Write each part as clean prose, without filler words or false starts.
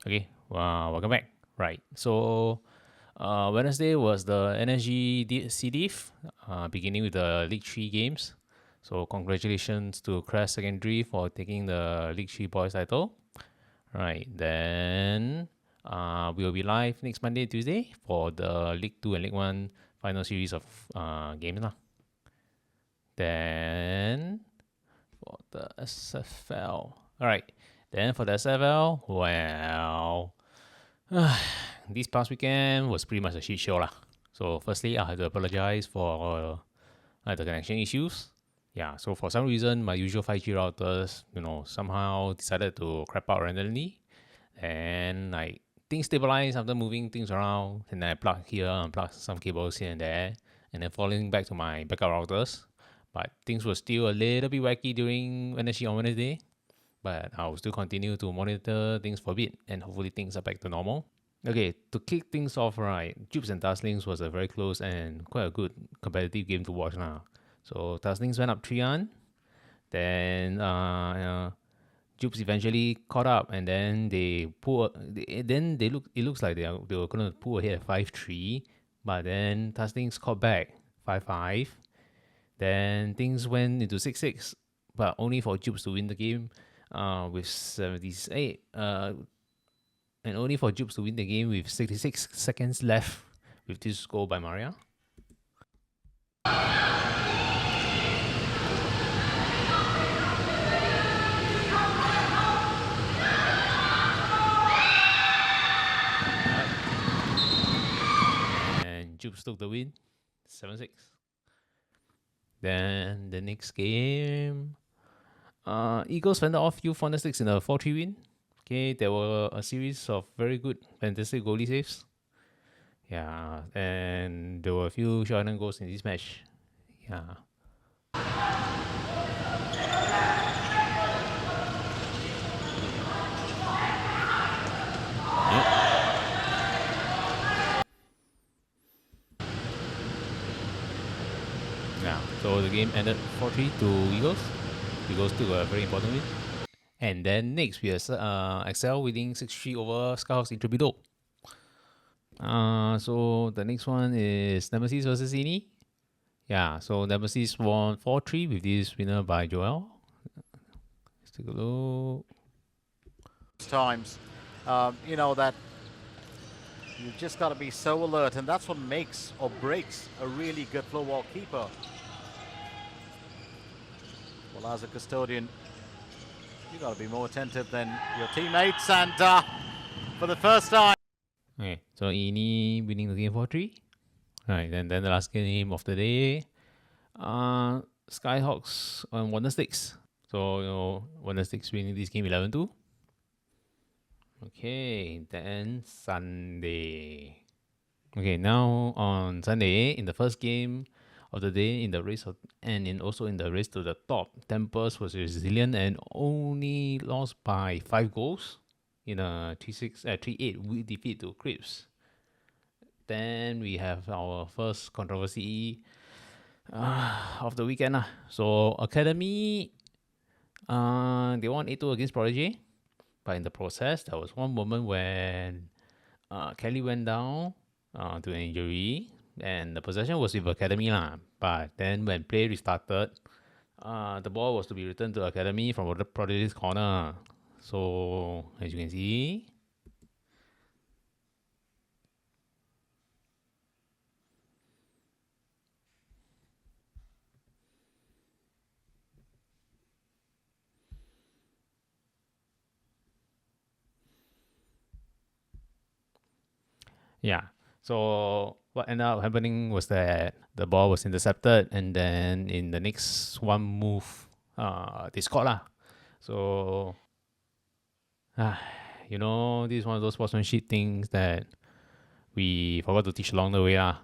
Okay, welcome back. Right, so Wednesday was the NSG C Div, beginning with the League 3 games. So congratulations to Crest Secondary for taking the League 3 boys title. Right, then we'll be live next Monday, Tuesday for the League 2 and League 1 final series of games. Lah. Then for the SFL. Alright, then for the SFL, well, this past weekend was pretty much a shit show lah. So firstly, I had to apologize for the connection issues. Yeah, so for some reason, my usual 5G routers, somehow decided to crap out randomly. And like things stabilized after moving things around. And then I plug here and plug some cables here and there. And then falling back to my backup routers. But things were still a little bit wacky during Wednesday on Wednesday. But I will still continue to monitor things for a bit. And hopefully things are back to normal. Okay, to kick things off, right, Jupes and Tuslings was a very close and quite a good competitive game to watch now. So Tuslings went up 3-1, then Jupes eventually caught up, and then they pull. Then they look. It looks like they were gonna pull ahead at 5-3, but then Tuslings caught back 5-5. Then things went into 6-6, but only for Jupes to win the game with 78. And only for Jupes to win the game with 66 seconds left with this goal by Maria. And Jupes took the win, 7-6. Then the next game, Eagles fended off Youth Fantastics in a 4-3 win. Okay, there were a series of very good, fantastic goalie saves. Yeah, and there were a few short-hand goals in this match. Yeah. Yep. Yeah, so the game ended 4-3 to Eagles. Eagles took a very important win. And then next we have Excel winning 6-3 over Skyhawks in Trebido. So the next one is Nemesis versus Ini. Yeah, so Nemesis won 4-3 with this winner by Joel. Let's take a look. Times, that you've just got to be so alert, and that's what makes or breaks a really good floorball keeper. Well, as a custodian, you've got to be more attentive than your teammates, and for the first time. Okay, so Ini winning the game 4-3. Right, and then the last game of the day, Skyhawks on Wonder Sticks. So, Wonder Sticks winning this game 11-2. Okay, then Sunday. Okay, now on Sunday, in the first game of the day in the race also in the race to the top, Tempest was resilient and only lost by 5 goals in a 3-8 defeat to Crips. Then we have our first controversy of the weekend. So Academy, they won 8-2 against Prodigy, but in the process, there was one moment when Kelly went down to an injury, and the possession was with Academy lah. But then when play restarted, the ball was to be returned to Academy from the Prodigy's corner. So as you can see, yeah. So what ended up happening was that the ball was intercepted, and then in the next one move, they scored lah. So, this is one of those sportsmanship things that we forgot to teach along the way lah.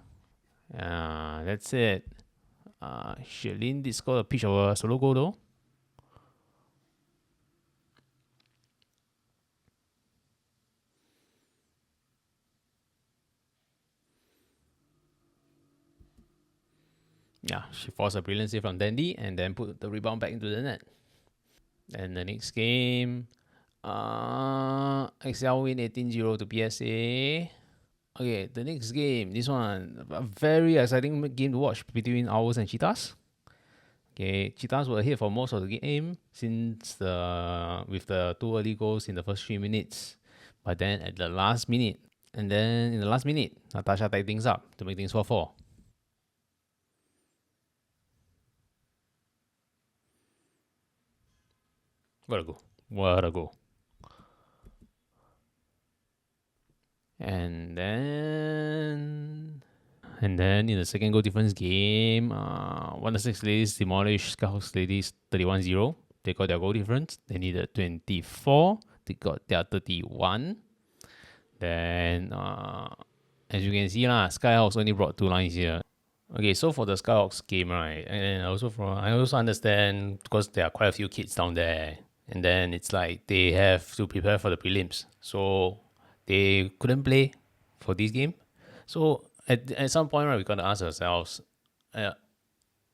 That's it. Sherlyn did score a pitch of a solo goal though. Yeah, she forced a brilliant save from Dandy and then put the rebound back into the net. And the next game, Excel win 18-0 to PSA. Okay, the next game, this one, a very exciting game to watch between Owls and Cheetahs. Okay, Cheetahs were ahead for most of the game since with the 2 early goals in the first 3 minutes. But then at the last minute, and then in the last minute, Natasha tied things up to make things 4-4. What a goal. What a goal. And then in the second goal difference game, Wonder Six Ladies demolished Skyhawks Ladies 31-0. They got their goal difference. They needed 24. They got their 31. Then, as you can see, Skyhawks only brought 2 lines here. Okay, so for the Skyhawks game, right, and I also understand because there are quite a few kids down there, and then it's like they have to prepare for the prelims, so they couldn't play for this game. So at some point, right, we gotta ask ourselves,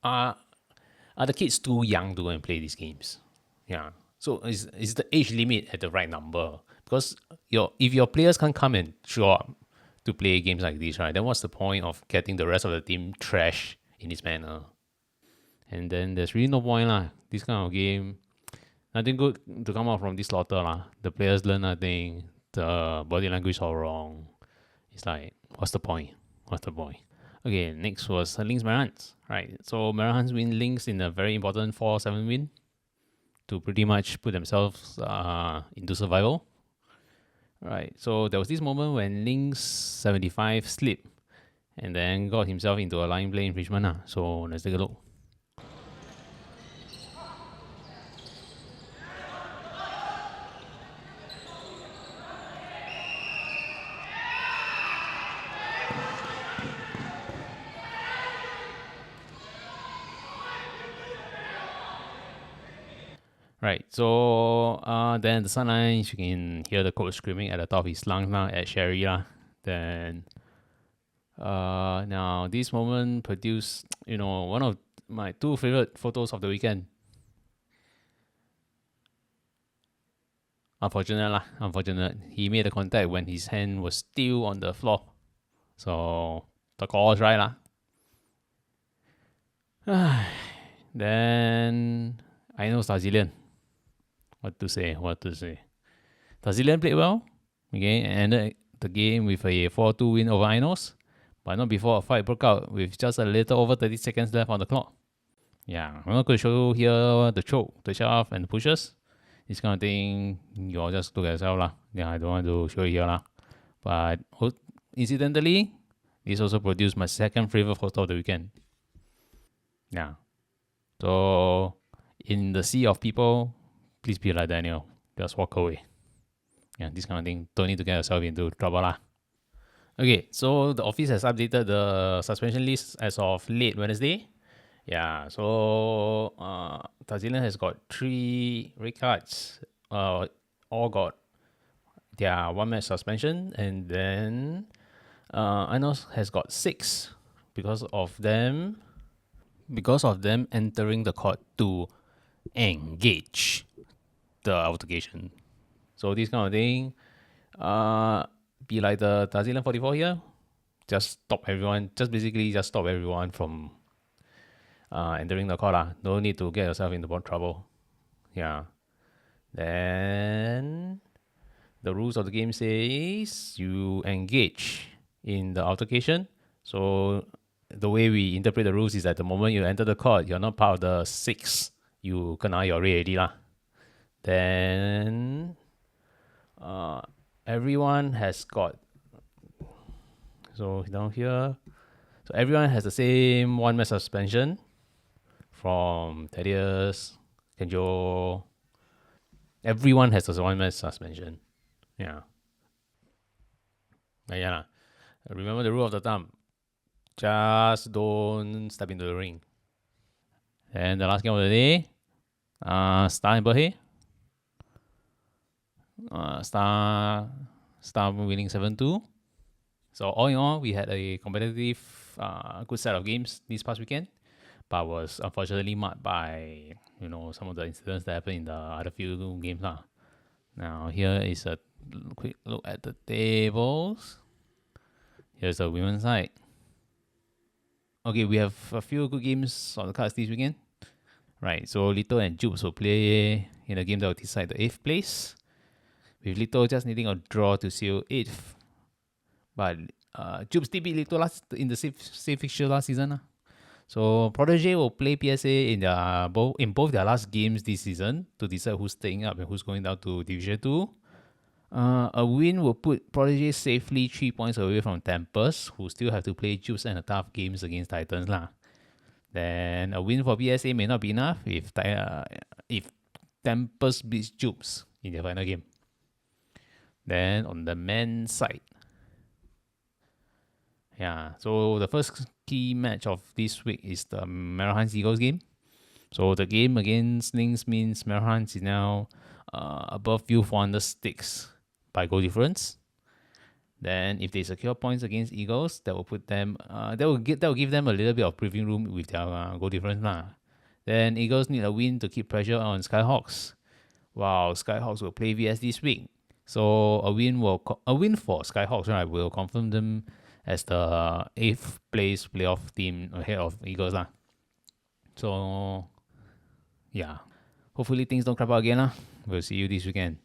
are the kids too young to go and play these games? Yeah. So is the age limit at the right number? Because if your players can't come and show up to play games like this, right, then what's the point of getting the rest of the team trash in this manner? And then there's really no point lah. This kind of game, nothing good to come out from this slaughter lah. The players learn nothing. The body language all wrong. It's like, what's the point? What's the point? Okay, next was Lynx Marans. Right, so Marans win Lynx in a very important 4-7 win to pretty much put themselves into survival. Right, so there was this moment when Lynx 75 slipped and then got himself into a line play infringement. So let's take a look. Right, so then the sidelines, you can hear the coach screaming at the top of his lungs now at Sherry. Then now this moment produced, one of my 2 favorite photos of the weekend. Unfortunate. He made the contact when his hand was still on the floor. So the call was right Then I know Brazilian. What to say? Brazilian played well. Okay, and ended the game with a 4-2 win over Inos, but not before a fight broke out with just a little over 30 seconds left on the clock. Yeah, I'm not going to show here the choke, the shove, and the pushes. This kind of thing, you all just look at yourself. Yeah, I don't want to show it here. But incidentally, this also produced my second favorite photo of the weekend. Yeah. So, in the sea of people, please be like Daniel. Just walk away. Yeah, this kind of thing. Don't need to get yourself into trouble. Okay, so the office has updated the suspension list as of late Wednesday. Yeah, so New has got 3 red cards. All got their 1-match suspension, and then Inos has got 6 because of them entering the court to engage the altercation. So this kind of thing, be like the New 44 here, just stop everyone from entering the court. No need to get yourself into more trouble. Yeah. Then the rules of the game says you engage in the altercation. So the way we interpret the rules is that the moment you enter the court, you're not part of the 6. You kena your red already. Then everyone has got, so down here, so everyone has the same 1-match suspension from Thaddeus, Kenjo. Everyone has a 1-match suspension. Yeah. Remember the rule of the thumb. Just don't step into the ring. And the last game of the day, Star and Berhe. Star winning 7-2. So all in all, we had a competitive, good set of games this past weekend, but was unfortunately marred by some of the incidents that happened in the other few games. Now here is a quick look at the tables. Here's the women's side. Okay, we have a few good games on the cards this weekend. Right, so Lito and Jupes will play in a game that will decide the 8th place, with Lito just needing a draw to seal 8th. But Jupes did beat Lito in the same fixture last season. So Protege will play PSA in both their last games this season to decide who's staying up and who's going down to Division 2. A win will put Protege safely 3 points away from Tempest, who still have to play Jupes and the tough games against Titans. Then a win for PSA may not be enough if Tempest beats Jupes in their final game. Then on the men's side, so the first key match of this week is the Merahans Eagles game. So the game against Lynx means Merahans is now above View 400 sticks by goal difference. Then if they secure points against Eagles, that will put them that will give them a little bit of breathing room with their goal difference. Then Eagles need a win to keep pressure on Skyhawks. Wow, Skyhawks will play VS this week. So a win for Skyhawks, will confirm them as the 8th place playoff team ahead of Eagles. So yeah, hopefully things don't crap out again. We'll see you this weekend.